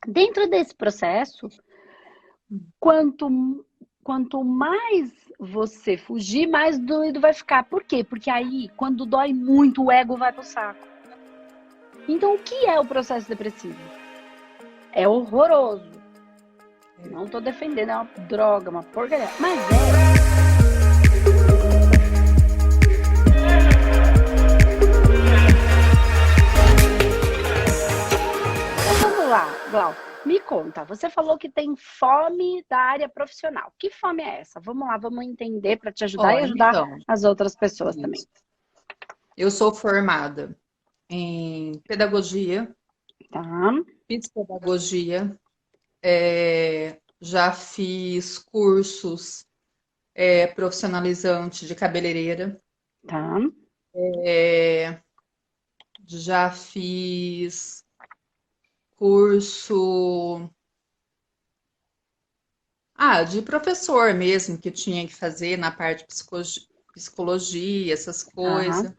Dentro desse processo, quanto, quanto mais você fugir, mais doido vai ficar. Por quê? Porque aí, quando dói muito, o ego vai pro saco. Então, o que é o processo depressivo? É horroroso. Não tô defendendo, é uma droga, uma porcaria. Mas então, vamos lá, Glau. Me conta, você falou que tem fome da área profissional. Que fome é essa? Vamos lá, vamos entender para te ajudar e Ó, ajudar então, as outras pessoas também. isso. Eu sou formada em pedagogia, Tá, psicopedagogia, já fiz cursos profissionalizantes de cabeleireira, tá, é, já fiz curso de professor mesmo, que tinha que fazer na parte de psicologia, essas tá. coisas.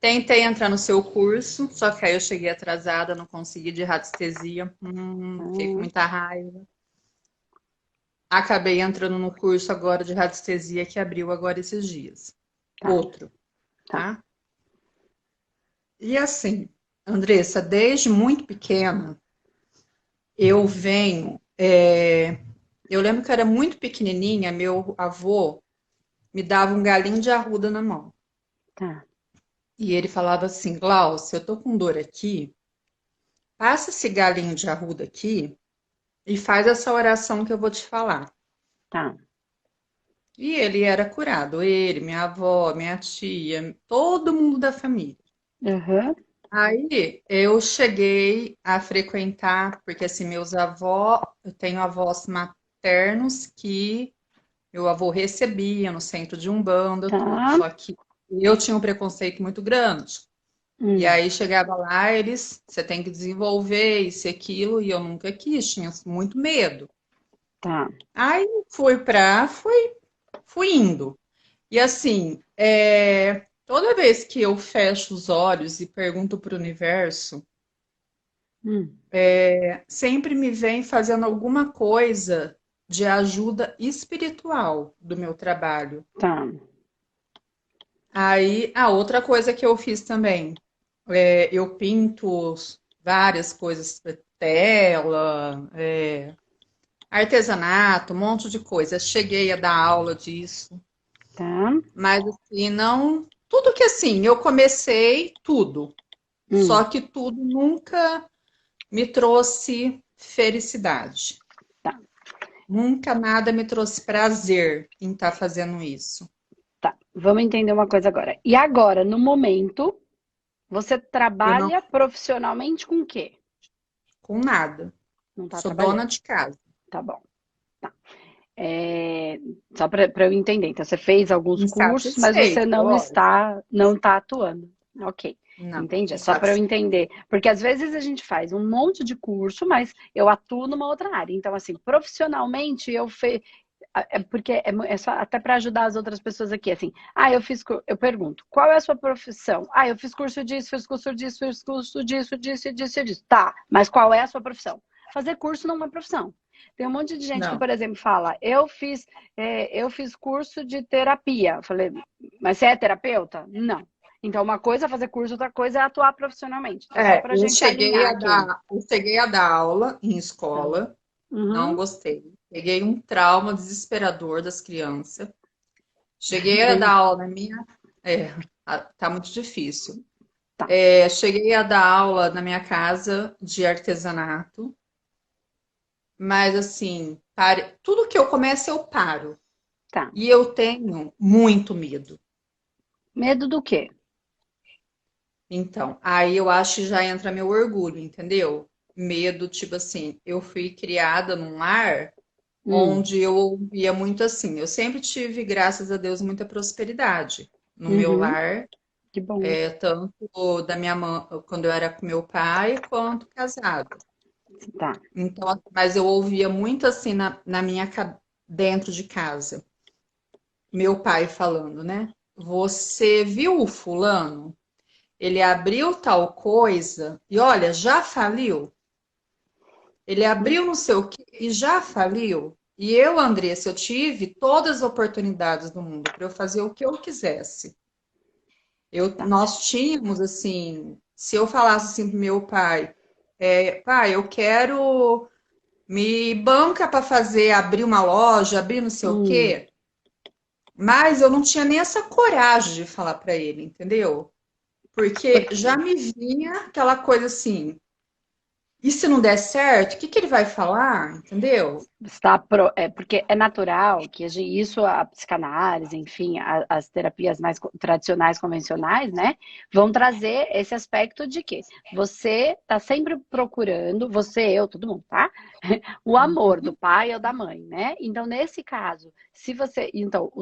Tentei entrar no seu curso, só que aí eu cheguei atrasada, não consegui de radiestesia. Fiquei com Hum, muita raiva. Acabei entrando no curso agora de radiestesia que abriu agora esses dias. tá, Outro, tá, tá? E assim, Andressa, desde muito pequena, eu venho. Eu lembro que eu era muito pequenininha, meu avô me dava um galinho de arruda na mão. tá, E ele falava assim: Glaucia, eu tô com dor aqui, passa esse galinho de arruda aqui e faz essa oração que eu vou te falar. tá. E ele era curado, ele, minha avó, minha tia, todo mundo da família. Uhum, Aí eu cheguei a frequentar, porque assim, eu tenho avós maternos que meu avô recebia no centro de Umbanda, tudo. tá. Só que eu tinha um preconceito muito grande. E Hum, aí chegava lá, você tem que desenvolver isso e aquilo, e eu nunca quis, tinha muito medo. tá. Aí fui indo. E assim, toda vez que eu fecho os olhos e pergunto para o universo, Hum, sempre me vem fazendo alguma coisa de ajuda espiritual do meu trabalho. tá. Aí, a outra coisa que eu fiz também, eu pinto várias coisas para tela, artesanato, um monte de coisa. Cheguei a dar aula disso, Tá. mas assim, não. Tudo que assim, eu comecei tudo, só Hum, que tudo nunca me trouxe felicidade. tá, Nunca nada me trouxe prazer em estar fazendo isso. tá. Vamos entender uma coisa agora. E agora, no momento, você Eu não trabalha profissionalmente com o quê? com nada. Não tá Sou dona trabalhando. de casa. Tá bom. Tá. É, só para eu entender. Então, você fez alguns cursos, mas você Insatisfeita, lógico. não está atuando. Ok. Não, Entendi. É só para eu insatisfeita. entender. Porque às vezes a gente faz um monte de curso, mas eu atuo numa outra área. Então, assim, profissionalmente, porque é só até para ajudar as outras pessoas aqui, assim. Eu pergunto, qual é a sua profissão? Eu fiz curso disso, fiz curso disso, fiz curso disso, disso, disso, disso. Tá, mas qual é a sua profissão? Fazer curso não é profissão. Tem um monte de gente que, Não. por exemplo, fala, eu fiz curso de terapia. Eu falei, mas você é terapeuta? Não. Então, uma coisa é fazer curso, outra coisa é atuar profissionalmente. Então, só para a gente alinhar aqui. Eu cheguei a dar aula em Tá. escola, não Uhum. gostei. Peguei um trauma desesperador das crianças. Cheguei a dar Entendi. aula na minha. É, tá muito difícil. Tá, Cheguei a dar aula na minha casa de artesanato, mas assim, tudo que eu começo eu paro. tá. E eu tenho muito medo. Medo do quê? Então, aí eu acho que já entra meu orgulho, entendeu? Medo, tipo assim, eu fui criada num lar Hum. onde eu ouvia muito assim. Eu sempre tive, graças a Deus, muita prosperidade no meu Uhum. lar, Que bom. tanto da minha mãe, quando eu era com meu pai, quanto casada. Tá. Então, mas eu ouvia muito assim dentro de casa, meu pai falando, né? Você viu o fulano? Ele abriu tal coisa e olha, já faliu. ele abriu não sei o quê e já faliu. E eu, Andressa, eu tive todas as oportunidades do mundo para eu fazer o que eu quisesse. Tá. Nós tínhamos, assim, se eu falasse assim pro meu pai, pai, eu quero me banca para fazer, abrir uma loja, abrir não sei o Hum, quê, mas eu não tinha nem essa coragem de falar para ele, entendeu? Porque já porque me vinha aquela coisa assim, e se não der certo, o que que ele vai falar, entendeu? porque é natural que isso, a psicanálise, enfim, as terapias mais tradicionais, convencionais, né, vão trazer esse aspecto de que você está sempre procurando, você, eu, todo mundo, tá? O amor do pai ou da mãe, né? Então, nesse caso, se você, então,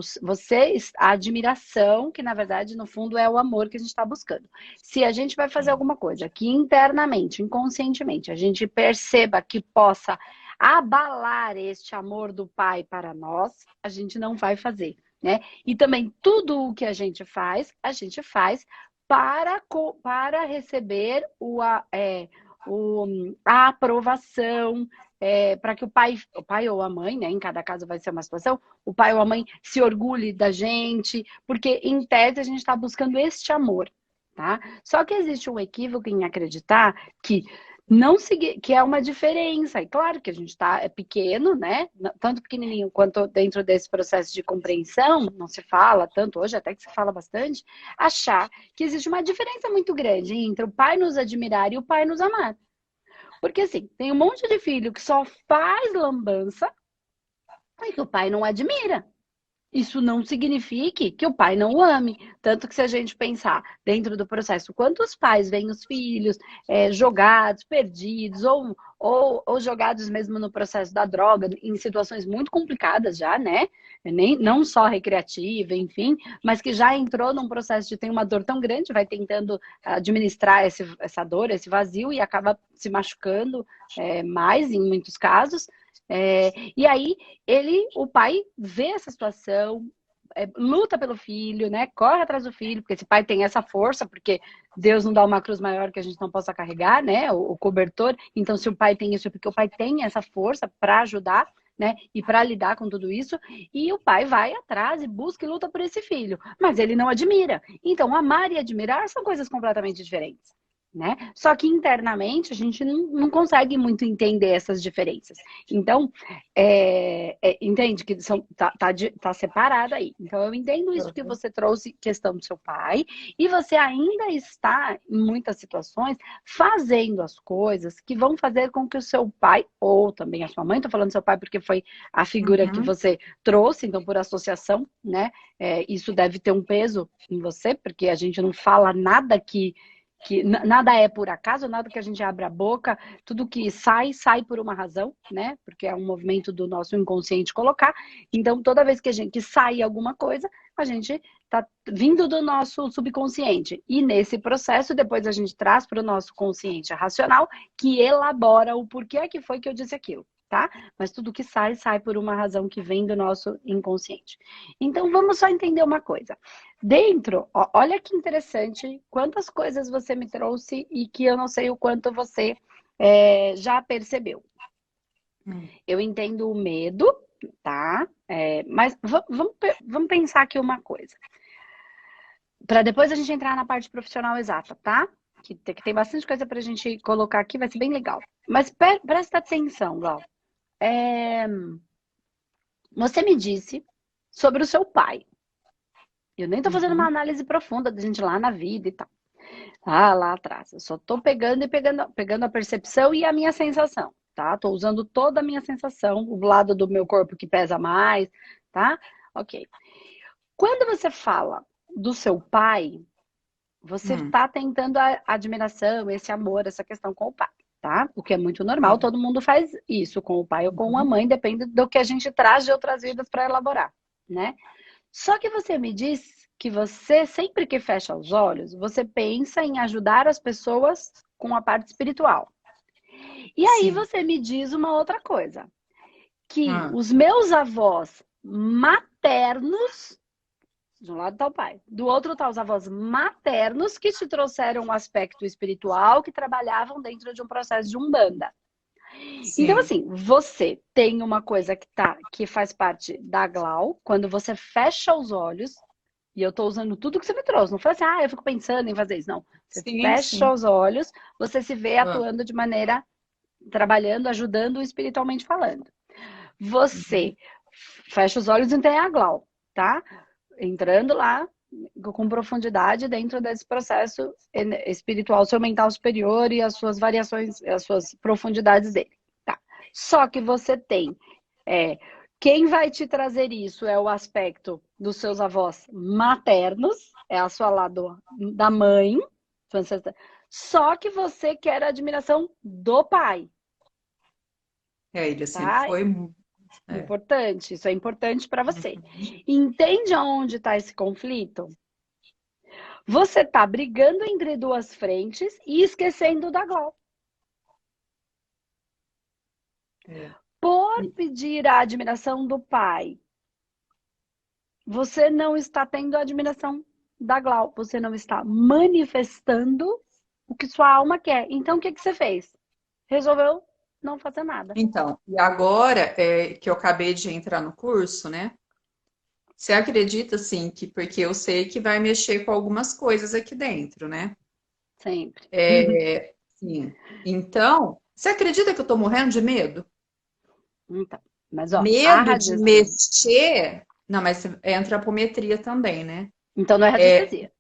a admiração, que na verdade, no fundo, é o amor que a gente está buscando. Se a gente vai fazer alguma coisa que internamente, inconscientemente, a gente perceba que possa abalar este amor do pai para nós, a gente não vai fazer, né? E também tudo o que a gente faz para receber a aprovação, para que o pai ou a mãe, né? Em cada caso vai ser uma situação, o pai ou a mãe se orgulhe da gente, porque em tese a gente está buscando este amor, tá? Só que existe um equívoco em acreditar que não seguir, que é uma diferença. E claro que a gente é pequeno, né? Tanto pequenininho quanto dentro desse processo de compreensão, não se fala tanto hoje, até que se fala bastante, achar que existe uma diferença muito grande entre o pai nos admirar e o pai nos amar. Porque assim, tem um monte de filho que só faz lambança e que o pai não admira. Isso não signifique que o pai não o ame. Tanto que se a gente pensar dentro do processo, quantos pais veem os filhos jogados, perdidos, ou jogados mesmo no processo da droga, em situações muito complicadas já, né? Não só recreativa, enfim, mas que já entrou num processo de ter uma dor tão grande, vai tentando administrar essa dor, esse vazio, e acaba se machucando mais em muitos casos. E aí o pai vê essa situação, luta pelo filho, né? Corre atrás do filho, porque esse pai tem essa força, porque Deus não dá uma cruz maior que a gente não possa carregar, né? O cobertor. Então, se o pai tem isso, é porque o pai tem essa força para ajudar, né? E para lidar com tudo isso. E o pai vai atrás e busca e luta por esse filho, mas ele não admira. Então, amar e admirar são coisas completamente diferentes. Né? Só que internamente a gente não consegue muito entender essas diferenças. Então, entende que tá separado aí. Então, eu entendo isso que você trouxe, questão do seu pai, e você ainda está, em muitas situações, fazendo as coisas que vão fazer com que o seu pai, ou também a sua mãe, tô falando do seu pai porque foi a figura que Uhum. você trouxe, então, por associação, né? Isso deve ter um peso em você, porque a gente não fala nada que nada é por acaso, nada que a gente abre a boca, tudo que sai por uma razão, né? Porque é um movimento do nosso inconsciente colocar. Então, toda vez que sai alguma coisa, a gente tá vindo do nosso subconsciente. E nesse processo, depois a gente traz para o nosso consciente racional, que elabora o porquê que foi que eu disse aquilo, tá? Mas tudo que sai por uma razão que vem do nosso inconsciente. Então, vamos só entender uma coisa. Olha que interessante, quantas coisas você me trouxe e que eu não sei o quanto você já percebeu. Hum. Eu entendo o medo, tá? Mas vamos pensar aqui uma coisa. Para depois a gente entrar na parte profissional exata, tá? Que tem bastante coisa para a gente colocar aqui, vai ser bem legal. Mas presta atenção, Gal. Você me disse sobre o seu pai. Eu nem tô fazendo uma Uhum. análise profunda da gente lá na vida e tal. Ah, lá atrás. Eu só tô pegando a percepção e a minha sensação, tá? Tô usando toda a minha sensação, o lado do meu corpo que pesa mais, tá? Ok. Quando você fala do seu pai, você Hum. tá tentando a admiração, esse amor, essa questão com o pai, tá? O que é muito normal, Sim. todo mundo faz isso com o pai ou com a Uhum. mãe, depende do que a gente traz de outras vidas para elaborar, né? Só que você me diz que você, sempre que fecha os olhos, você pensa em ajudar as pessoas com a parte espiritual. E aí Sim. você me diz uma outra coisa, que Ah. os meus avós maternos, de um lado está o pai, do outro tá os avós maternos que te trouxeram um aspecto espiritual, que trabalhavam dentro de um processo de umbanda. Então, Sim. assim, você tem uma coisa que faz parte da GLAU, quando você fecha os olhos, e eu tô usando tudo que você me trouxe, não foi assim, eu fico pensando em fazer isso, não. Você Sim, fecha sim. os olhos, você se vê Ah, atuando de maneira, trabalhando, ajudando espiritualmente falando. uhum. Você fecha os olhos e tem a GLAU, tá? Entrando lá com profundidade dentro desse processo espiritual, seu mental superior e as suas variações, as suas profundidades dele. Tá. Só que você tem. É, quem vai te trazer isso é o aspecto dos seus avós maternos, é a sua lado da mãe, só que você quer a admiração do pai, Ele sempre tá? foi. É. Importante, isso é importante para você. Uhum. Entende aonde está esse conflito? Você está brigando entre duas frentes e esquecendo da Glau. É. Por E- pedir a admiração do pai, você não está tendo a admiração da Glau. Você não está manifestando o que sua alma quer. Então, o que você fez? Resolveu não fazer nada. Então, e agora que eu acabei de entrar no curso, né? Você acredita, assim, que porque eu sei que vai mexer com algumas coisas aqui dentro, né? Sempre. Sim. Então, você acredita que eu tô morrendo de medo? Então, mas ó, a Medo de radiestesia. mexer. Não, mas entra a apometria também, né? Então não é radiestesia.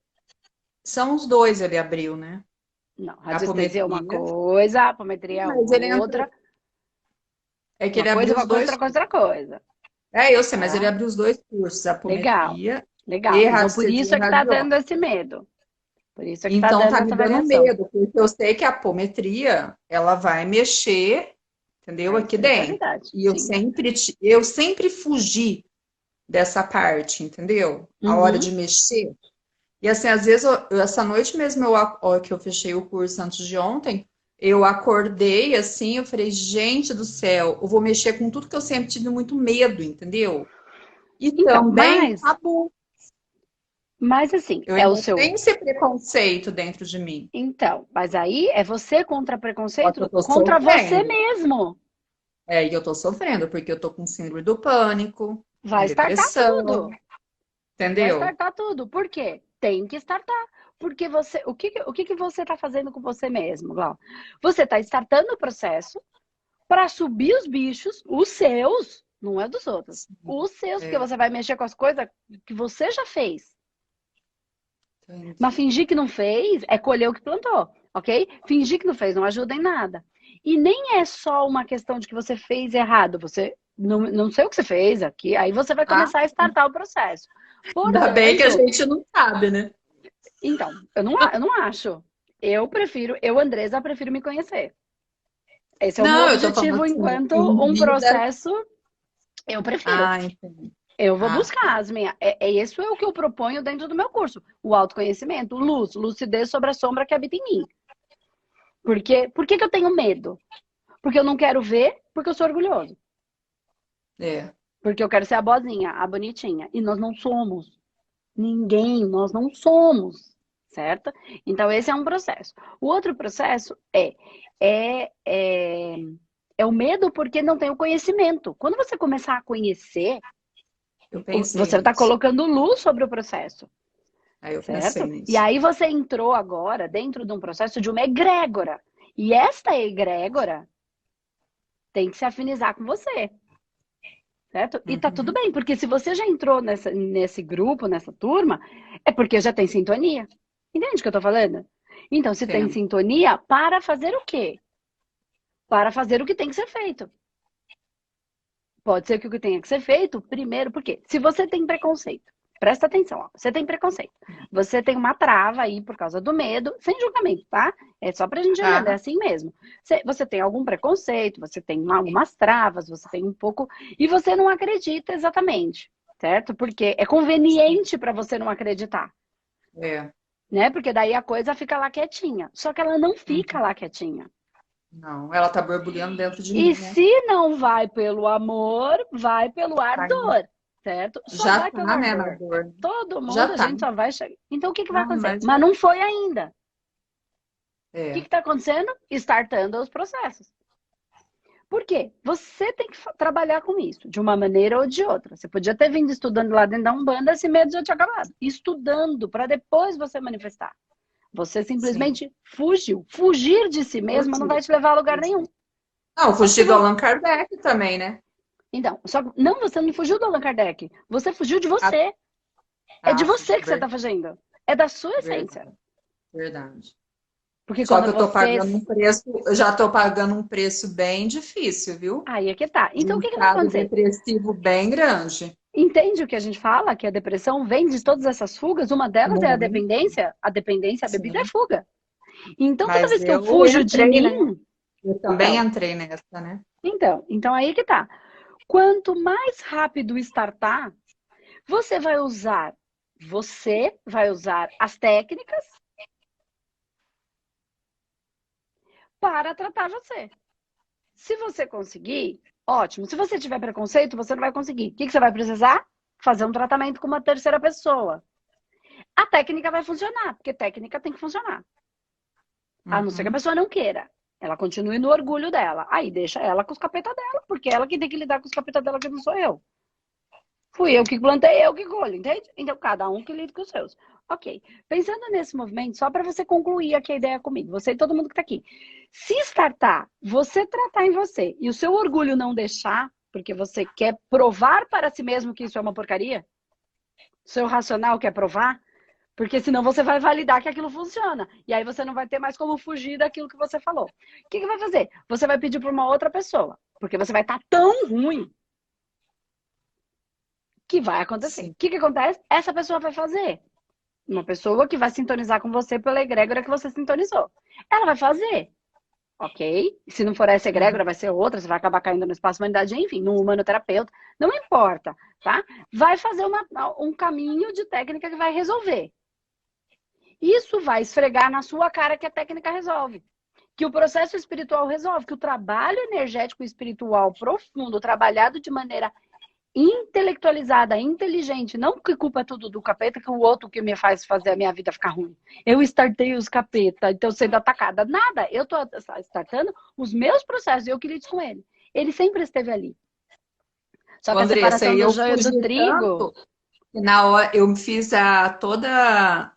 São os dois, ele abriu, né? Não, A radiestesia é uma apometria. coisa, a apometria é Mas uma ele entra. outra. É que Uma ele coisa, abriu os uma coisa, outra dois. coisa, outra coisa. Eu sei, mas ele Tá? abriu os dois cursos, Legal, apometria e legal. Então por radiestesia isso é que tá radial. dando esse medo. Por isso é que tá Então dando tá me essa dando variação. medo, porque eu sei que a apometria, ela vai mexer, Com entendeu? a Aqui dentro. espiritualidade, E sim. eu sempre fugi dessa parte, entendeu? A hora Uhum. de mexer. E assim, às vezes, essa noite mesmo, que eu fechei o curso antes de ontem, eu acordei assim, eu falei, gente do céu, eu vou mexer com tudo que eu sempre tive muito medo, entendeu? E Então, também tabu. mas assim, Eu é o ainda seu. tenho esse preconceito dentro de mim. Então, mas aí é você contra Só que eu preconceito tô contra você sofrendo. mesmo. E eu tô sofrendo, porque eu tô com síndrome do pânico, com Vai startar depressão, tudo. Vai entendeu? startar tudo. Por quê? Tem que startar. Porque você, o que você está fazendo com você mesmo, Glau? Você está startando o processo para subir os bichos, os seus, não é dos outros, Sim, os seus, porque é, você vai mexer com as coisas que você já fez. Mas entendi. fingir que não fez é colher o que plantou, ok? Fingir que não fez não ajuda em nada. E nem é só uma questão de que você fez errado, você não sei o que você fez aqui, aí você vai Ah, começar a startar o processo. ainda bem que a Portanto, gente não sabe, né? então, eu não acho. Eu, Andresa, prefiro me conhecer. Esse é o meu Não, eu tô falando objetivo assim, enquanto em um vida. processo, eu prefiro. Ah, entendi. Eu vou Ah, buscar tá. as minhas. Isso é o que eu proponho dentro do meu curso. O autoconhecimento, lucidez sobre a sombra que habita em mim. Por que eu tenho medo? Porque eu não quero ver, porque eu sou orgulhoso. É. Porque eu quero ser a boazinha, a bonitinha. E nós não somos. Ninguém, nós não somos. Certo? Então, esse é um processo. O outro processo é, é, é o medo porque não tem o conhecimento. Quando você começar a conhecer, Eu pensei você está nisso. colocando luz sobre o processo. Aí eu pensei Certo? E nisso. aí você entrou agora dentro de um processo de uma egrégora. E esta egrégora tem que se afinizar com você. Certo? E tá tudo Uhum. bem, porque se você já entrou nesse grupo, nessa turma, é porque já tem sintonia. Entende o que eu tô falando? Então, se tem Entendo. sintonia, para fazer o quê? Para fazer o que tem que ser feito. Pode ser que o que tenha que ser feito, primeiro, porque se você tem preconceito, presta atenção, ó, você tem preconceito, você tem uma trava aí por causa do medo, sem julgamento, tá? É só pra gente olhando, é Ah, assim mesmo. Você tem algum preconceito, você tem algumas travas, você tem um pouco. E você não acredita exatamente, certo? Porque é sim. conveniente para você não acreditar, É. né? Porque daí a coisa fica lá quietinha. Só que ela não fica Uhum. lá quietinha. Não, ela tá borbulhando dentro de E mim, né? se não vai pelo amor, vai pelo Tá. ardor, certo? Só Já vai pelo tá, né, na ardor. dor. Todo mundo, Já a tá. gente só vai chegar. Então, o que vai Não, acontecer? mas Mas já. não foi ainda. O que É. está acontecendo? Startando os processos. Por quê? Você tem que trabalhar com isso, de uma maneira ou de outra. Você podia ter vindo estudando lá dentro da Umbanda, esse medo já tinha acabado. Estudando, para depois você manifestar. Você Sim. simplesmente fugiu. Fugir de si mesma não vai Fugir. te levar a lugar nenhum. Fugir. Não, Só que você fugir do não. Allan Kardec também, né? Então, só que não, você não fugiu do Allan Kardec. Você fugiu de Ah, você. É de ah, você que você está verdade, fugindo. É da sua essência. verdade, verdade. Porque Só quando que eu tô você. pagando um preço, eu já tô pagando um preço bem difícil, viu? Aí é que tá. De Então, um o que que vai estado acontecer? depressivo bem grande. Entende o que a gente fala? Que a depressão vem de todas essas fugas. Uma delas é a Muito, dependência. A dependência, a bebida é sim. fuga. Então, toda Mas vez que eu eu fujo de entrei, né? mim. Eu também Então, entrei nessa, né? então aí que tá. Quanto mais rápido startar, você vai usar as técnicas para tratar você. Se você conseguir, ótimo. Se você tiver preconceito, você não vai conseguir. O que você vai precisar? Fazer um tratamento com uma terceira pessoa. A técnica vai funcionar, porque técnica tem que funcionar. A não ser que a Uhum. pessoa não queira. Ela continue no orgulho dela. Aí deixa ela com os capetas dela, porque ela que tem que lidar com os capetas dela, que não sou eu. Fui eu que plantei, eu que colho, entende? Então, cada um que lida com os seus. Ok. Pensando nesse movimento, só para você concluir aqui a ideia comigo, você e todo mundo que está aqui. Se startar, você tratar em você e o seu orgulho não deixar, porque você quer provar para si mesmo que isso é uma porcaria, seu racional quer provar, porque senão você vai validar que aquilo funciona. E aí você não vai ter mais como fugir daquilo que você falou. O que vai fazer? Você vai pedir para uma outra pessoa, porque você vai estar tão ruim que vai acontecer. O Sim. que acontece? Essa pessoa vai fazer. Uma pessoa que vai sintonizar com você pela egrégora que você sintonizou. Ela vai fazer, ok? Se não for essa egrégora, Uhum. vai ser outra, você vai acabar caindo no espaço humanidade, enfim, no humanoterapeuta, não importa, tá? Vai fazer um caminho de técnica que vai resolver. Isso vai esfregar na sua cara que a técnica resolve. Que o processo espiritual resolve, que o trabalho energético espiritual profundo, trabalhado de maneira intelectualizada, inteligente, não que culpa é tudo do capeta, que o outro que me faz fazer a minha vida ficar ruim. Eu startei os capeta, então sendo atacada. Nada, eu tô startando os meus processos, eu que lido com ele. Ele sempre esteve ali. Só Ô, que a Andressa, separação e do eu joio do fugi trigo. tanto que na hora eu fiz toda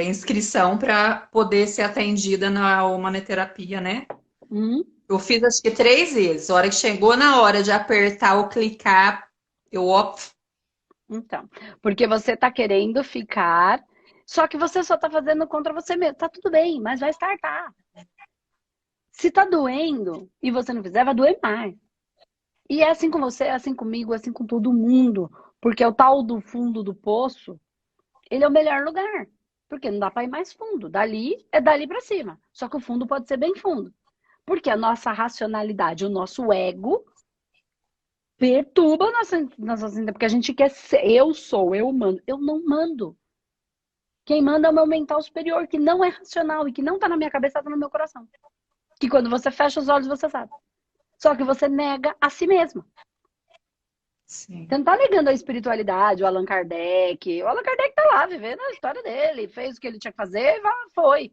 inscrição para poder ser atendida na humanoterapia, né? Hum, Eu fiz acho que 3 vezes. A hora que chegou na hora de apertar ou clicar, eu ó, então, porque você tá querendo ficar, só que você só tá fazendo contra você mesmo. Tá tudo bem, mas vai startar. Se tá doendo e você não fizer, vai doer mais. E é assim com você, é assim comigo, é assim com todo mundo. Porque o tal do fundo do poço, ele é o melhor lugar. Porque não dá para ir mais fundo. Dali é dali para cima. Só que o fundo pode ser bem fundo. Porque a nossa racionalidade, o nosso ego, perturba a nossa porque a gente quer ser, eu mando. Eu não mando. Quem manda é o meu mental superior, que não é racional e que não tá na minha cabeça, tá no meu coração. Que quando você fecha os olhos, você sabe. Só que você nega a si mesmo. Você sim. não tá negando a espiritualidade, o Allan Kardec. O Allan Kardec tá lá, vivendo a história dele. Fez o que ele tinha que fazer e foi.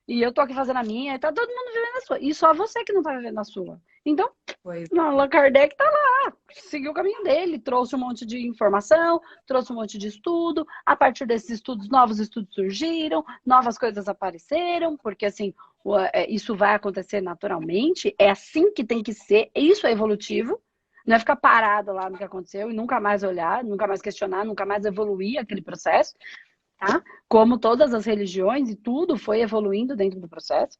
E eu tô aqui fazendo a minha, e tá todo mundo vivendo a sua. E só você que não tá vivendo a sua. Então, Pois o Allan Kardec tá lá, seguiu o caminho dele, trouxe um monte de informação, trouxe um monte de estudo. A partir desses estudos, novos estudos surgiram, novas coisas apareceram, porque assim, isso vai acontecer naturalmente, é assim que tem que ser, isso é evolutivo. Não é ficar parado lá no que aconteceu e nunca mais olhar, nunca mais questionar, nunca mais evoluir aquele processo, tá? Como todas as religiões e tudo foi evoluindo dentro do processo.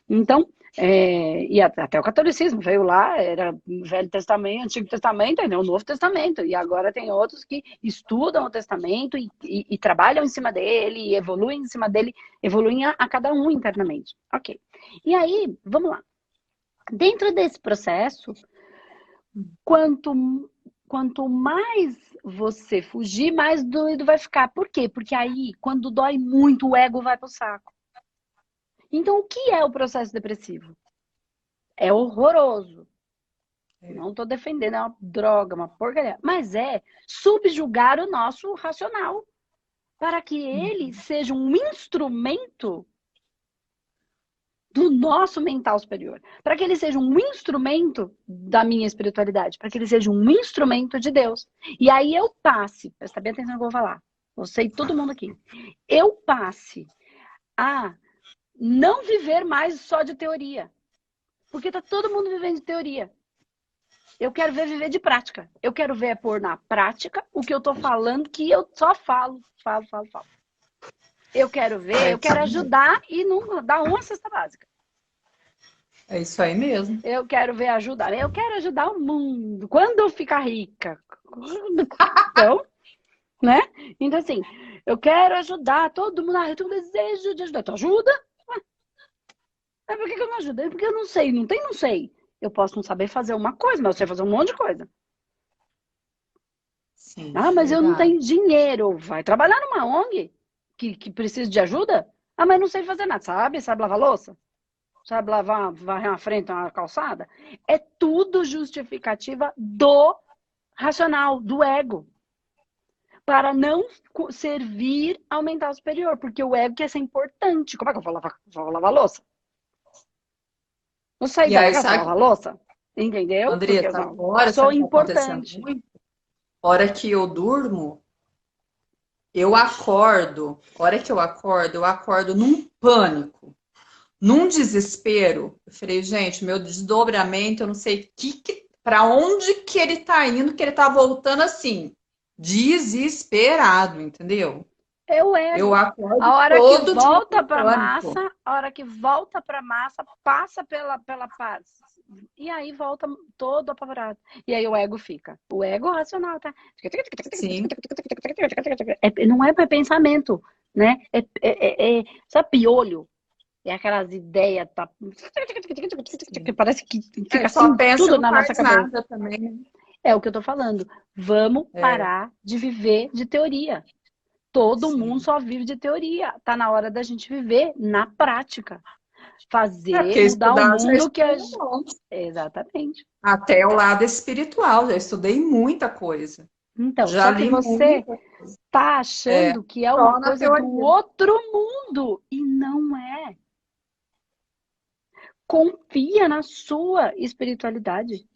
Então, e até o catolicismo veio lá, era Velho Testamento, Antigo Testamento, ainda o Novo Testamento, e agora tem outros que estudam o Testamento e trabalham em cima dele, e evoluem em cima dele, evoluem a cada um internamente. Ok. E aí, vamos lá. Dentro desse processo, quanto mais você fugir, mais doido vai ficar. Por quê? Porque aí, quando dói muito, o ego vai pro saco. Então, o que é o processo depressivo? É horroroso. é. Não estou defendendo, é uma droga, uma porcaria. Mas é subjugar o nosso racional para que ele Uhum. seja um instrumento do nosso mental superior, para que ele seja um instrumento da minha espiritualidade, para que ele seja um instrumento de Deus. E aí eu passe, presta bem atenção no que eu vou falar, eu sei todo mundo aqui, eu passe a não viver mais só de teoria, porque tá todo mundo vivendo de teoria. Eu quero ver viver de prática. Eu quero ver pôr na prática o que eu tô falando, que eu só falo. Eu quero ver, eu quero ajudar e não dar uma cesta básica. É isso aí mesmo. Eu quero ver ajudar. Eu quero ajudar o mundo. Quando eu ficar rica. Então, né? Então, assim, eu quero ajudar todo mundo. Eu tenho um desejo de ajudar. Tu ajuda? Mas por que eu não ajudo? Porque eu não sei. Não sei. Eu posso não saber fazer uma coisa, mas eu sei fazer um monte de coisa. Sim, Ah, mas eu não verdade. tenho dinheiro. Vai trabalhar numa ONG que precisa de ajuda? Ah, mas não sei fazer nada. Sabe lavar louça? Sabe varrer uma frente, uma calçada? É tudo justificativa do racional, do ego. Para não servir ao mental superior. Porque o ego quer ser importante. Como é que eu vou lavar louça? Não sair E da aí, casa para sabe, lavar louça? Entendeu? Porque eu Andressa, não agora, sou sabe o que está acontecendo importante. muito? Hora que eu durmo, eu acordo num pânico, num desespero. Eu falei, gente, meu desdobramento, eu não sei para onde que ele tá indo, que ele tá voltando assim, desesperado, entendeu? É o Eu ego. acordo A hora que todo dia volta com para pânico. massa, a hora que volta para massa, passa pela paz. E aí volta todo apavorado. E aí o ego fica. O ego racional, tá? Sim, Não é para pensamento, né? Sabe, piolho? É aquelas ideias, tá? sim. Parece que É, fica só assim, pensa e tudo não na nossa faz cabeça. nada também, né? É o que eu tô falando. Vamos É, parar de viver de teoria. Todo mundo sim. só vive de teoria. Tá na hora da gente viver na prática. É, Fazer, porque mudar o estudar já mundo que estudei a... um monte. Exatamente. Até o lado espiritual, já estudei muita coisa. Então, Já só que li você muita, tá é, achando que é uma só na coisa do teoria. outro mundo e não é. Confia na sua espiritualidade.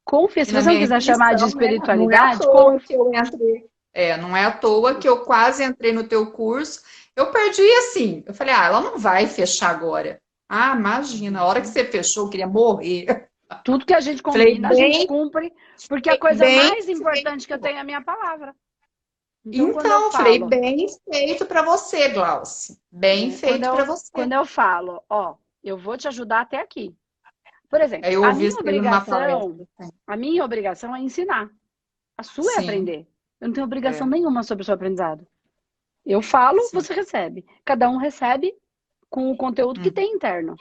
Confia. E Se na você não minha quiser chamar de intuição, né? Não é à espiritualidade, toa que eu entrei. É, não é à toa que eu quase entrei no teu curso. Eu perdi assim. Eu falei, ela não vai fechar agora. Ah, imagina, a hora que você fechou, eu queria morrer. tudo que a gente Falei, combina, a gente bem, cumpre, porque a coisa bem mais importante que eu feito. tenho é a minha palavra. Então, quando eu Então, falei, falo, bem feito para você, Glauci. Bem né, quando feito para eu, você. quando eu falo, ó, eu vou te ajudar até aqui. Por exemplo, Aí eu a ouvi minha isso numa obrigação, palestra. Assim. a minha obrigação é ensinar. A sua é Sim, aprender. Eu não tenho obrigação é, nenhuma sobre o seu aprendizado. Eu falo, sim. você recebe. Cada um recebe com o conteúdo que Uhum, tem interno.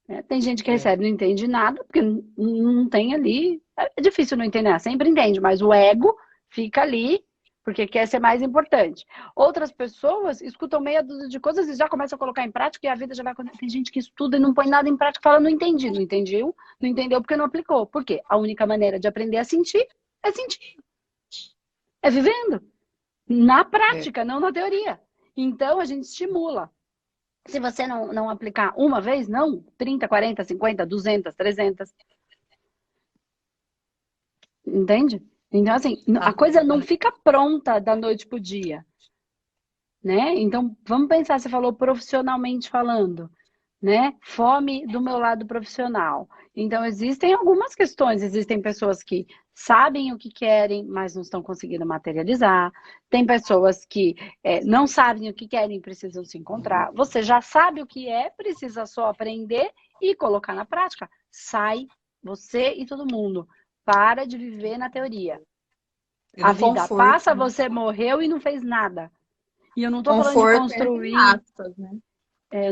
Né? Tem gente que é, recebe e não entende nada, porque não tem ali. É difícil não entender, né? Sempre entende, mas o ego fica ali porque quer ser mais importante. Outras pessoas escutam meia dúzia de coisas e já começam a colocar em prática e a vida já vai. Tem gente que estuda e não põe nada em prática e fala, não entendi. Não entendiu, não entendeu porque não aplicou. Por quê? A única maneira de aprender a sentir é sentir. É vivendo. Na é. prática, não na teoria. Então, a gente estimula. Se você não aplicar uma vez, não. 30, 40, 50, 200, 300. Entende? Então, assim, a Aham, coisa não também. fica pronta da noite pro dia, né? Então, vamos pensar, você falou profissionalmente falando, né? Fome do meu lado profissional. Então, existem algumas questões. Existem pessoas que sabem o que querem, mas não estão conseguindo materializar. Tem pessoas que não sabem o que querem, precisam se encontrar. Você já sabe o que é, precisa só aprender e colocar na prática. Sai, você e todo mundo. Para de viver na teoria. E A no vida conforto, passa, né? você morreu e não fez nada. E eu não estou falando de Conforto entre construir aspas, né?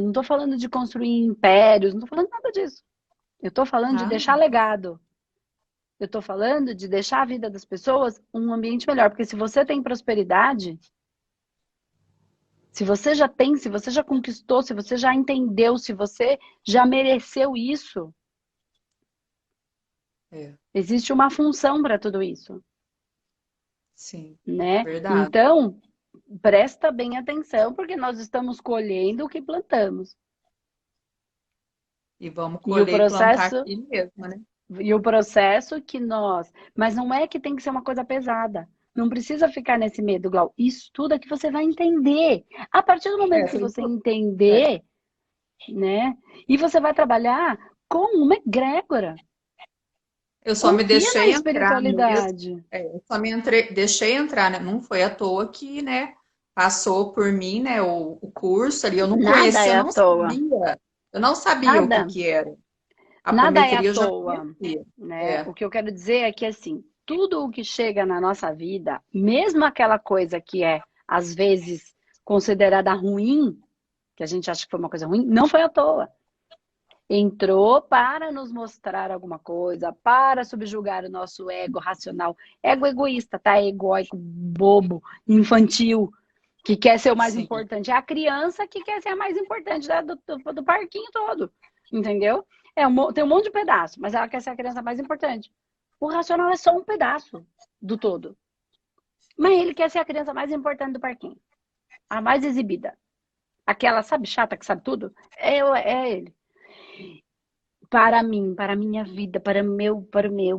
não estou falando de construir impérios, não estou falando nada disso. Eu estou falando de Ah, deixar legado. Eu estou falando de deixar a vida das pessoas um ambiente melhor. Porque se você tem prosperidade, se você já tem, se você já conquistou, se você já entendeu, se você já mereceu isso, é, existe uma função para tudo isso, sim, né? verdade. Então, presta bem atenção, porque nós estamos colhendo o que plantamos. E vamos E o colher e plantar processo, aqui mesmo, né? e o processo que nós. Mas não é que tem que ser uma coisa pesada. Não precisa ficar nesse medo, Glau. Estuda que você vai entender. A partir do momento que Foi você isso. É. entender, né? E você vai trabalhar com uma egrégora. Eu só me Confia na deixei entrar mesmo. espiritualidade. Eu só deixei entrar, né? Não foi à toa que, né, passou por mim, né, o curso ali. Eu não Nada conhecia, é à toa. eu não sabia o Nada. que era. Nada é à Apometria eu já toa, conhecia. né? É, O que eu quero dizer é que, assim, tudo o que chega na nossa vida, mesmo aquela coisa que é, às vezes, considerada ruim, que a gente acha que foi uma coisa ruim, não foi à toa. Entrou para nos mostrar alguma coisa, para subjugar o nosso ego racional. Ego egoísta, tá? Egóico, bobo, infantil, que quer ser o mais sim. importante. É a criança que quer ser a mais importante do parquinho todo. Entendeu? Tem um monte de pedaço, mas ela quer ser a criança mais importante. O racional é só um pedaço do todo. Mas ele quer ser a criança mais importante do parquinho. A mais exibida. Aquela, sabe, chata que sabe tudo? É ele. Para mim, para a minha vida, para o meu,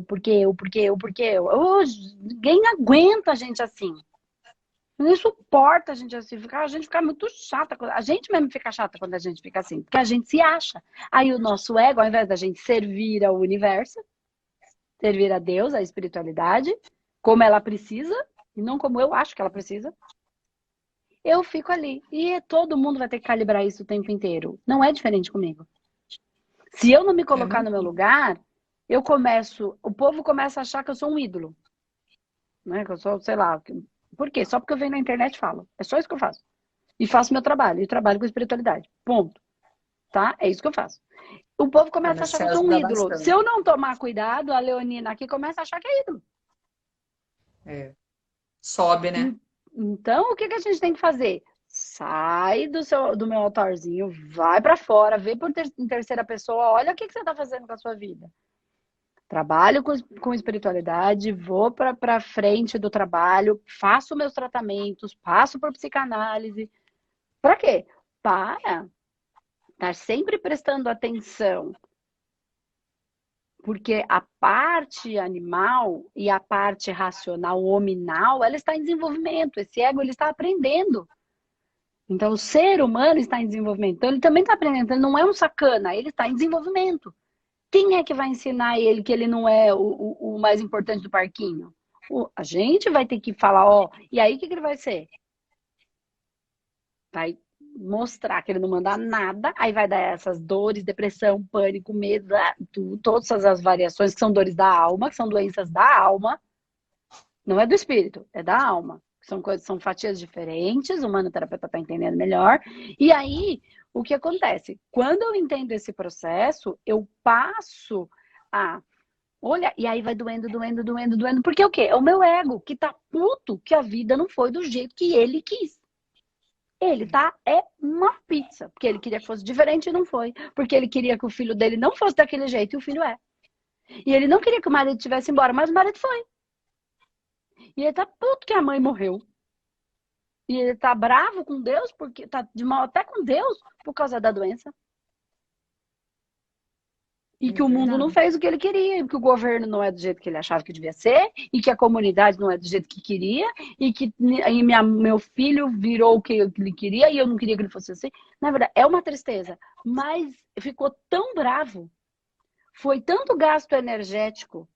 porque eu. Ninguém aguenta a gente assim. Ninguém suporta a gente assim. A gente fica muito chata. A gente mesmo fica chata quando a gente fica assim, porque a gente se acha. Aí o nosso ego, ao invés da gente servir ao universo, servir a Deus, a espiritualidade, como ela precisa, e não como eu acho que ela precisa, eu fico ali. E todo mundo vai ter que calibrar isso o tempo inteiro. Não é diferente comigo. Se eu não me Eu colocar não no meu lugar, o povo começa a achar que eu sou um ídolo, né? Que eu sou, sei lá, por quê? Só porque eu venho na internet e falo. É só isso que eu faço. E faço meu trabalho, e trabalho com espiritualidade. Ponto. Tá? É isso que eu faço. O povo começa a mas achar você que eu sou um ajuda ídolo. Se bastante. eu não tomar cuidado, a Leonina aqui começa a achar que é ídolo. É. Sobe, né? Então, o que a gente tem que fazer? Sai do meu altarzinho, vai para fora, vê em terceira pessoa, olha o que você está fazendo com a sua vida. Trabalho com espiritualidade, vou para frente do trabalho, faço meus tratamentos, passo por psicanálise. Para quê? Para estar sempre prestando atenção, porque a parte animal e a parte racional, hominal, ela está em desenvolvimento. Esse ego ele está aprendendo. Então, o ser humano está em desenvolvimento. Então, ele também está aprendendo. Ele não é um sacana, ele está em desenvolvimento. Quem é que vai ensinar ele que ele não é o mais importante do parquinho? A gente vai ter que falar, ó, e aí o que ele vai ser? Vai mostrar que ele não manda nada, aí vai dar essas dores, depressão, pânico, medo, todas as variações que são dores da alma, que são doenças da alma, não é do espírito, é da alma. São coisas, são fatias diferentes, o manoterapeuta está entendendo melhor. E aí, o que acontece? Quando eu entendo esse processo, eu passo a olha, e aí vai doendo, doendo, doendo, doendo. Porque o quê? É o meu ego que tá puto que a vida não foi do jeito que ele quis. Ele tá é uma pizza, porque ele queria que fosse diferente e não foi. Porque ele queria que o filho dele não fosse daquele jeito e o filho é. E ele não queria que o marido tivesse embora, mas o marido foi. E ele tá puto que a mãe morreu. E ele tá bravo com Deus, porque tá de mal até com Deus por causa da doença. E É que o mundo não verdade. fez o que ele queria, e que o governo não é do jeito que ele achava que devia ser, e que a comunidade não é do jeito que queria, e que meu filho virou o que ele queria e eu não queria que ele fosse assim. Na verdade, é uma tristeza. Mas ficou tão bravo, foi tanto gasto energético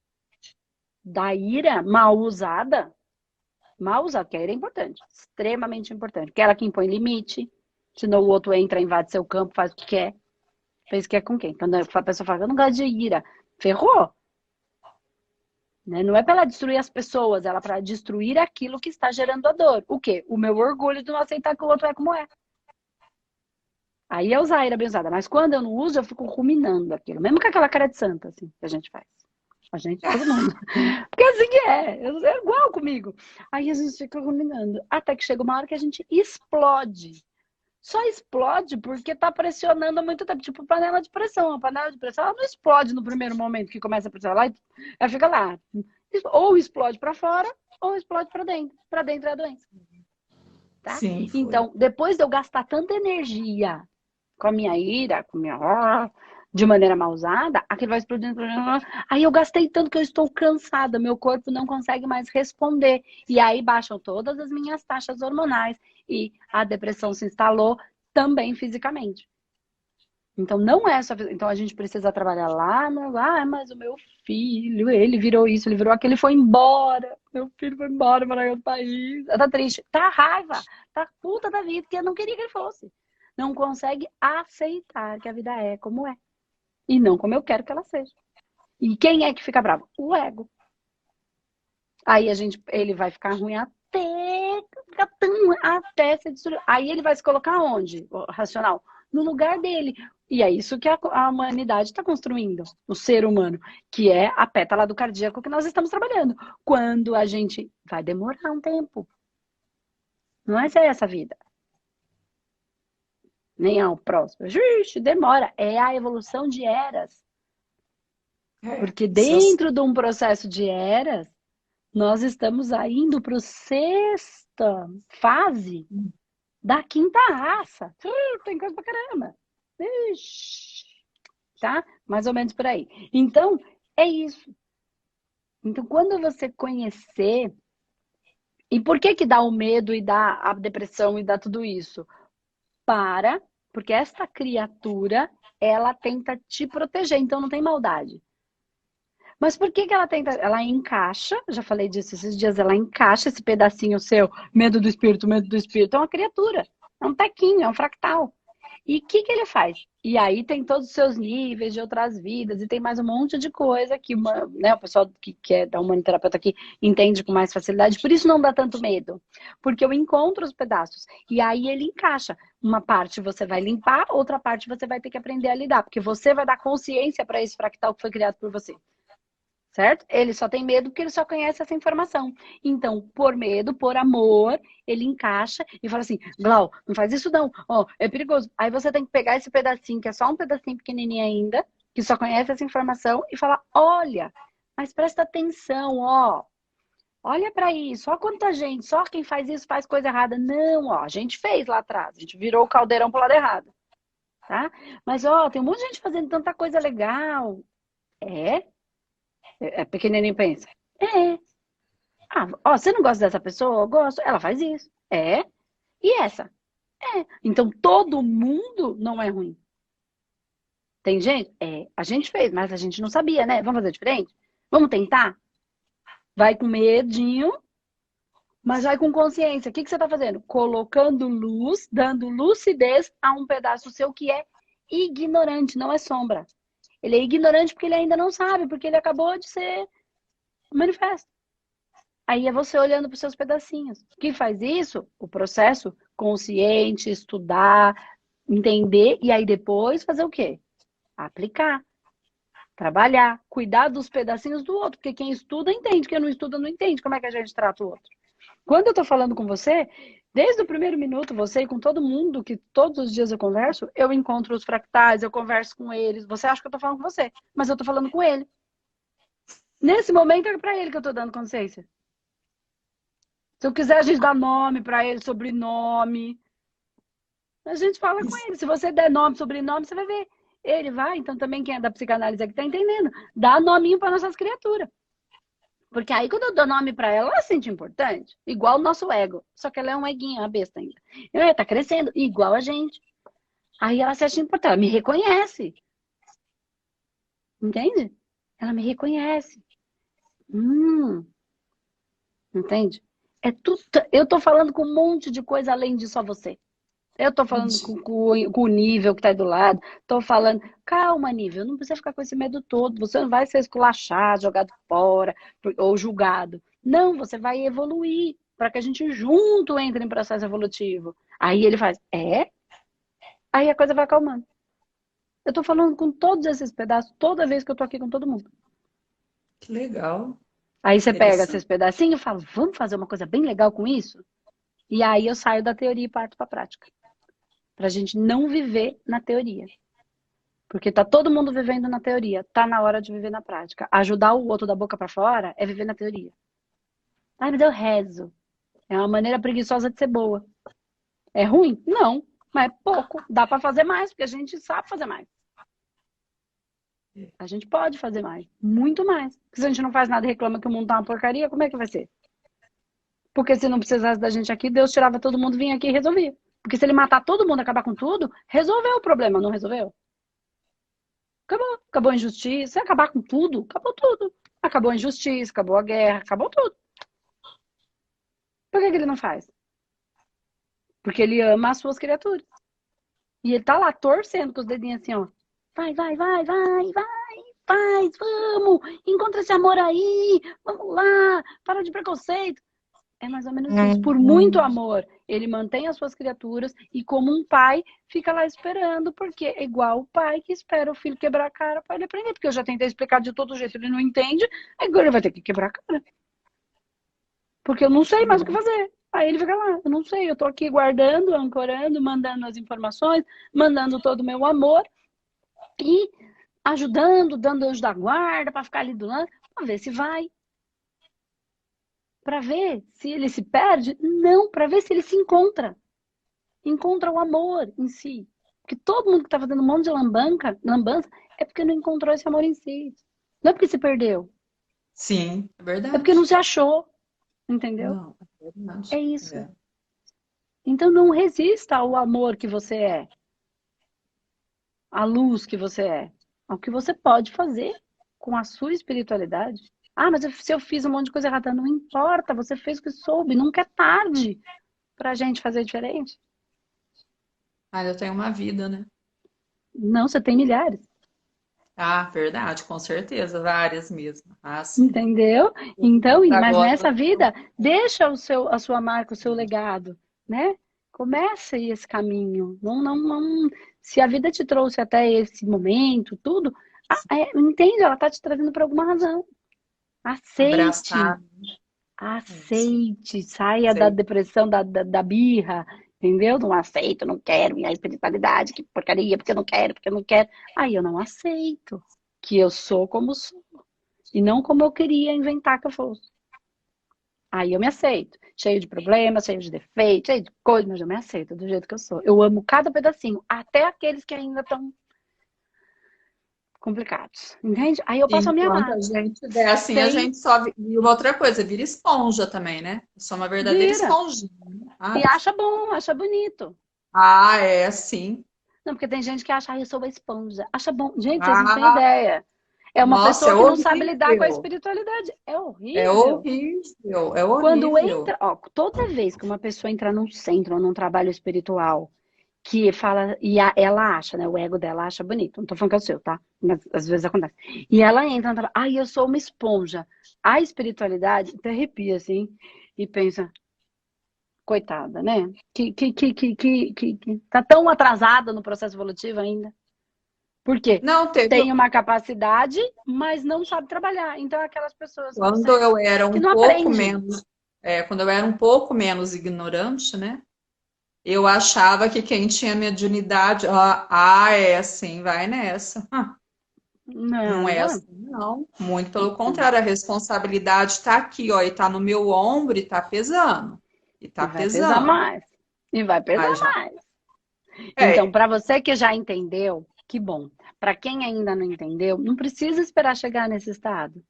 da ira mal usada, que a ira é importante, extremamente importante, porque ela que impõe limite, senão o outro entra, invade seu campo, faz o que quer. Fez o que é com quem? Quando a pessoa fala, eu não gosto de ira, ferrou. Né? Não é para ela destruir as pessoas, ela é para destruir aquilo que está gerando a dor. O quê? O meu orgulho de não aceitar que o outro é como é. Aí é usar a ira bem usada. Mas quando eu não uso, eu fico ruminando aquilo. Mesmo com aquela cara de santa, assim, que a gente faz. A gente, todo mundo. Porque assim que é igual comigo. Aí a gente fica ruminando. Até que chega uma hora que a gente explode. Só explode porque tá pressionando há muito tempo. Tipo panela de pressão. A panela de pressão ela não explode no primeiro momento que começa a pressionar. Ela fica lá. Ou explode para fora, ou explode para dentro. Para dentro é a doença. Tá? Sim, foi. Então, depois de eu gastar tanta energia com a minha ira, com a minha. de maneira mal usada, aquilo vai explodindo. Aí eu gastei tanto que eu estou cansada, meu corpo não consegue mais responder. E aí baixam todas as minhas taxas hormonais e a depressão se instalou também fisicamente. Então não é só. Então a gente precisa trabalhar lá no. Ah, mas o meu filho, ele virou isso, ele virou aquilo, ele foi embora. Meu filho foi embora para outro país. Tá triste, tá raiva, tá puta da vida, que eu não queria que ele fosse. Não consegue aceitar que a vida é como é. E não como eu quero que ela seja. E quem é que fica bravo? O ego. Aí ele vai ficar ruim ficar tão ruim, até se destruir. Aí ele vai se colocar onde? O racional. No lugar dele. E é isso que a humanidade está construindo, o ser humano, que é a pétala do cardíaco que nós estamos trabalhando. Quando a gente vai demorar um tempo. Não é ser essa vida. Nem ao próximo. Ixi, demora. É a evolução de eras. Porque dentro de um processo de eras, nós estamos indo para a sexta fase da quinta raça. Tem coisa pra caramba. Ixi, tá? Mais ou menos por aí. Então, é isso. Então, quando você conhecer... E por que dá o medo e dá a depressão e dá tudo isso? Porque esta criatura, ela tenta te proteger, então não tem maldade. Mas por que ela tenta? Ela encaixa, já falei disso esses dias, ela encaixa esse pedacinho seu, medo do espírito, medo do espírito. É uma criatura, é um tequinho, é um fractal. E o que ele faz? E aí tem todos os seus níveis de outras vidas, e tem mais um monte de coisa que o pessoal que é da humanoterapeuta aqui entende com mais facilidade, por isso não dá tanto medo. Porque eu encontro os pedaços, e aí ele encaixa. Uma parte você vai limpar, outra parte você vai ter que aprender a lidar, porque você vai dar consciência para esse fractal que foi criado por você. Certo? Ele só tem medo porque ele só conhece essa informação. Então, por medo, por amor, ele encaixa e fala assim, Glau, não faz isso não, ó, é perigoso. Aí você tem que pegar esse pedacinho, que é só um pedacinho pequenininho ainda, que só conhece essa informação, e falar, olha, mas presta atenção, ó, olha para isso, ó quanta gente, só quem faz isso faz coisa errada. Não, ó, a gente fez lá atrás, a gente virou o caldeirão pro lado errado, tá? Mas, ó, tem um monte de gente fazendo tanta coisa legal. É pequenininho pensa. É. Ah, ó, você não gosta dessa pessoa? Eu gosto. Ela faz isso. É. E essa? É. Então todo mundo não é ruim. Tem gente? É. A gente fez, mas a gente não sabia, né? Vamos fazer diferente? Vamos tentar? Vai com medinho, mas vai com consciência. O que você está fazendo? Colocando luz, dando lucidez a um pedaço seu que é ignorante, não é sombra. Ele é ignorante porque ele ainda não sabe, porque ele acabou de ser manifesto. Aí é você olhando para os seus pedacinhos. Quem faz isso? O processo consciente, estudar, entender e aí depois fazer o quê? Aplicar, trabalhar, cuidar dos pedacinhos do outro, porque quem estuda entende, quem não estuda não entende como é que a gente trata o outro. Quando eu tô falando com você, desde o primeiro minuto, você e com todo mundo que todos os dias eu converso, eu encontro os fractais, eu converso com eles. Você acha que eu tô falando com você, mas eu tô falando com ele. Nesse momento é para ele que eu tô dando consciência. Se eu quiser, a gente dá nome para ele, sobrenome. A gente fala com ele. Se você der nome, sobrenome, você vai ver. Ele vai, então também quem é da psicanálise aqui tá entendendo. Dá nominho para nossas criaturas. Porque aí quando eu dou nome para ela, ela se sente importante. Igual o nosso ego. Só que ela é um eguinho, uma besta ainda. Ela tá crescendo, igual a gente. Aí ela se acha importante, ela me reconhece. Entende? Ela me reconhece. Entende? É tudo. Eu tô falando com um monte de coisa além de só você. Eu tô falando com o nível que tá aí do lado. Tô falando, calma, nível, não precisa ficar com esse medo todo. Você não vai ser esculachado, jogado fora ou julgado. Não, você vai evoluir para que a gente junto entre em processo evolutivo. Aí ele faz, é? Aí a coisa vai acalmando. Eu tô falando com todos esses pedaços toda vez que eu tô aqui com todo mundo. Que legal. Aí você pega esses pedacinhos e fala, vamos fazer uma coisa bem legal com isso? E aí eu saio da teoria e parto para a prática. Pra gente não viver na teoria. Porque tá todo mundo vivendo na teoria. Tá na hora de viver na prática. Ajudar o outro da boca para fora é viver na teoria. Ai, mas eu rezo. É uma maneira preguiçosa de ser boa. É ruim? Não. Mas é pouco. Dá para fazer mais, porque a gente sabe fazer mais. A gente pode fazer mais, muito mais. Porque se a gente não faz nada e reclama que o mundo tá uma porcaria, como é que vai ser? Porque se não precisasse da gente aqui, Deus tirava todo mundo, vinha aqui e resolvia. Porque se ele matar todo mundo, acabar com tudo, resolveu o problema, não resolveu? Acabou. Acabou a injustiça, se acabar com tudo, acabou tudo. Acabou a injustiça, acabou a guerra, acabou tudo. Por que ele não faz? Porque ele ama as suas criaturas. E ele tá lá torcendo com os dedinhos assim, ó. Vai, vai, vai, vai, vai, faz, vamos, encontra esse amor aí, vamos lá, para de preconceito. É mais ou menos isso. Por muito amor, ele mantém as suas criaturas e como um pai fica lá esperando, porque é igual o pai que espera o filho quebrar a cara para ele aprender. Porque eu já tentei explicar de todo jeito, ele não entende, agora ele vai ter que quebrar a cara. Porque eu não sei mais o que fazer. Aí ele fica lá, eu não sei, eu tô aqui guardando, ancorando, mandando as informações, mandando todo o meu amor e ajudando, dando anjo da guarda para ficar ali do lado, para ver se vai. Para ver se ele se perde? Não, para ver se ele se encontra. Encontra o amor em si. Porque todo mundo que está fazendo um monte de lambança é porque não encontrou esse amor em si. Não é porque se perdeu. Sim, é É porque não verdade. se achou. Entendeu? Não, é verdade. É isso. É. Então não resista ao amor que você é. À luz que você é. Ao que você pode fazer com a sua espiritualidade. Ah, mas se eu fiz um monte de coisa errada, não importa, você fez o que soube, nunca é tarde pra gente fazer diferente. Ah, eu tenho uma vida, né? Não, você tem milhares, Ah, verdade, com certeza, várias mesmo. Ah, sim. entendeu? Então, mas Agora, nessa vida, deixa a sua marca, o seu legado, né? Comece esse caminho. Se a vida te trouxe até esse momento, tudo, entende? Ela tá te trazendo por alguma razão. Aceite. abraçar, Aceite, saia da sei. depressão, da birra, entendeu? Não aceito, não quero minha espiritualidade, que porcaria, porque eu não quero, porque eu não quero. Aí eu não aceito que eu sou como sou e não como eu queria inventar que eu fosse. Aí eu me aceito, cheio de problemas, cheio de defeitos, cheio de coisas, mas eu me aceito do jeito que eu sou. Eu amo cada pedacinho, até aqueles que ainda estão complicados, entende? Aí eu passo a me Enquanto amar, a gente der assim, a sem gente só. E uma outra coisa, vira esponja também, né? Eu sou uma verdadeira vira. esponjinha. E Ah, acha bom, acha bonito. é assim. Não, porque tem gente que acha, eu sou uma esponja. Acha bom. Gente, vocês não têm Ah, ideia. É uma nossa, é pessoa que não sabe lidar com a horrível. espiritualidade. É É horrível. horrível, é Quando horrível. entra, ó, toda vez que uma pessoa entra num centro ou num trabalho espiritual, que fala, ela acha, né? O ego dela acha bonito. Não tô falando que é o seu, tá? Mas às vezes acontece. E ela entra no trabalho, ai, eu sou uma esponja. A espiritualidade, até arrepia, assim, e pensa, coitada, né? Que tá tão atrasada no processo evolutivo ainda. Por quê? Não, teve. Tem uma capacidade, mas não sabe trabalhar. Então, aquelas pessoas que Quando você eu era que um não pouco aprende. menos, quando eu era um pouco menos ignorante, né? Eu achava que quem tinha mediunidade, é assim, vai nessa. Não é Não, assim, não. Muito pelo contrário, a responsabilidade está aqui, ó, e está no meu ombro e está pesando. E está e vai pesar pesando. mais. E vai pesar Mas já. mais. Então, É, para você que já entendeu, que bom. Para quem ainda não entendeu, não precisa esperar chegar nesse estado,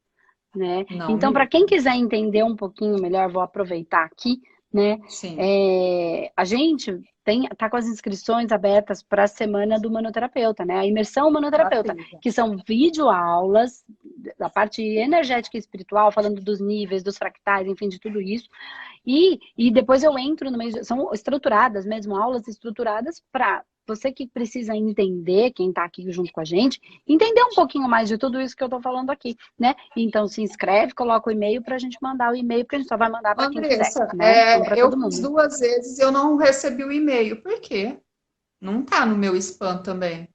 né? não Então, para quem mesmo. quiser entender um pouquinho melhor, vou aproveitar aqui, né? Sim, A gente tá com as inscrições abertas para a semana do manoterapeuta, né? A imersão já manoterapeuta, fiz. que são videoaulas da parte energética e espiritual, falando dos níveis, dos fractais, enfim, de tudo isso. E depois eu entro no meio, são estruturadas mesmo, aulas estruturadas para você que precisa entender, quem está aqui junto com a gente, entender um pouquinho mais de tudo isso que eu estou falando aqui, né? Então se inscreve, coloca o e-mail para a gente mandar o e-mail, porque a gente só vai mandar para quem quiser, Andressa, né? Não para eu todo fiz mundo. 2 vezes e eu não recebi o e-mail. Por quê? Não tá no meu spam também.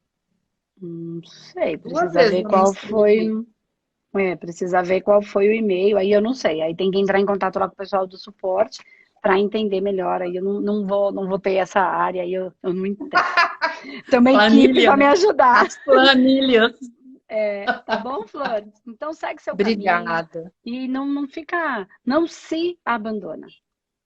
Não sei, 2 vezes eu me inscrevi. precisa ver qual foi o e-mail, aí eu não sei. Aí tem que entrar em contato lá com o pessoal do suporte para entender melhor. Aí eu não vou ter essa área, aí eu não entendo. Tem uma equipe Planilha, para me né? ajudar. As planilhas. Tá bom, Flor? Então segue seu caminho Obrigada. e não se abandona,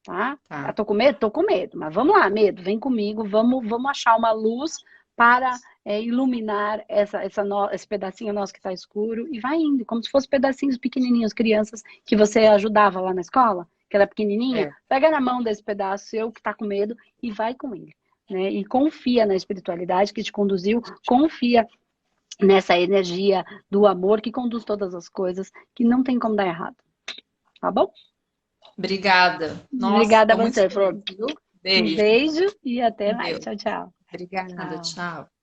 tá? Tá. Tô com medo? Tô com medo, mas vamos lá, medo, vem comigo, vamos achar uma luz para iluminar esse pedacinho nosso que está escuro e vai indo, como se fossem pedacinhos pequenininhos, crianças que você ajudava lá na escola, que era pequenininha, pega na mão desse pedaço seu que está com medo e vai com ele, né? E confia na espiritualidade que te conduziu, confia nessa energia do amor que conduz todas as coisas, que não tem como dar errado. Tá bom? Obrigada. Nossa, obrigada a tô muito você, feliz, Flor. viu? Um Beijo. beijo e até Com mais. Deus. Tchau, tchau. Obrigada, Tchau. tchau.